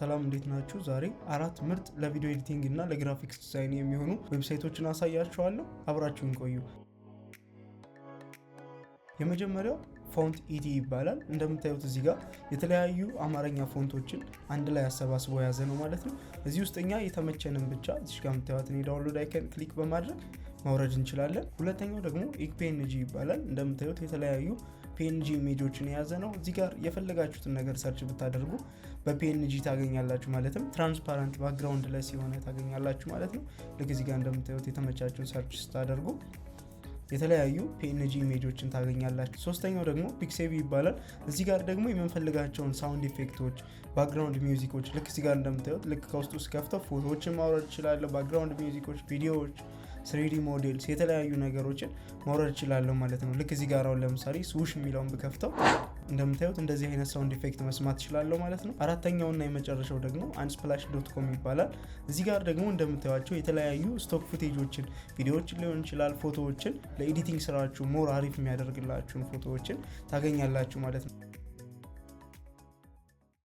ሰላም እንዴት ናችሁ? ዛሬ አራት ምርጥ ለቪዲዮ ኤዲቲንግ እና ለግራፊክስ ዲዛይን የሚሆኑ ዌብሳይቶችን አሳያችኋለሁ። አብራችሁን ቆዩ። የመጀመሪያው ፎንት ኢቲ ይባላል። እንደምታዩት እዚህ ጋር የተለያዩ አማርኛ ፎንቶችን አንድ ላይ አሰባስቦ የያዘ ነው ማለት ነው። እዚህ ውስጥኛ የተመቸንን ብቻ እዚህ ጋር የምታዩትን የዳውንሎድ አይከን ክሊክ በማድረግ ማውረድ እንችላለን። ሁለተኛው ደግሞ ኢፒኤንጂ ይባላል። እንደምታዩት የተለያዩ ፒኤንጂ ኢሜጆችን የያዘ ነው። እዚህ ጋር የፈለጋችሁትን ነገር ሰርች ብታደርጉ በፒኤንጂ ታገኛላችሁ። ማለትም ትራንስፓረንት ባክግራውንድ ላይ ሲሆን ታገኛላችሁ ማለት ነው። ልክ እዚህ ጋር እንደምታዩት የተመቻችሁን ሰርች ስታደርጉ የተለያዩ ፒኤንጂ ኢሜጆችን ታገኛላችሁ። ሶስተኛው ደግሞ ፒክሴቪ ይባላል። እዚህ ጋር ደግሞ የምንፈልጋቸውን ሳውንድ ኢፌክቶች፣ ባክግራውንድ ሚውዚኮች ልክ እዚህ ጋር እንደምታዩት ልክ ከውስጡ ከፍተው ፎቶዎችን ማውረድ ይችላል። ባክግራውንድ ሚውዚኮች፣ ቪዲዮዎች፣ 3D ሞዴልስ የተለያዩ ነገሮችን ማውረድ ይችላል ማለት ነው። ልክ እዚህ ጋር አሁን ለምሳሌ ስዊሽ የሚለውን ብከፍተው እንደምታዩት እንደዚህ አይነት ሳውንድ ኢፌክት መስማት ይችላል ማለት ነው። አራተኛውና የመጨረሻው ደግሞ unsplash.com ይባላል። እዚህ ጋር ደግሞ እንደምታዩቸው የተለያዩ ስቶክ ፉቴጆችን፣ ቪዲዮዎችን ሊሆን ይችላል፣ ፎቶዎችን ለኤዲቲንግ ስራችሁ ሞር አሪፍ የሚያደርግላችሁን ፎቶዎችን ታገኛላችሁ ማለት ነው።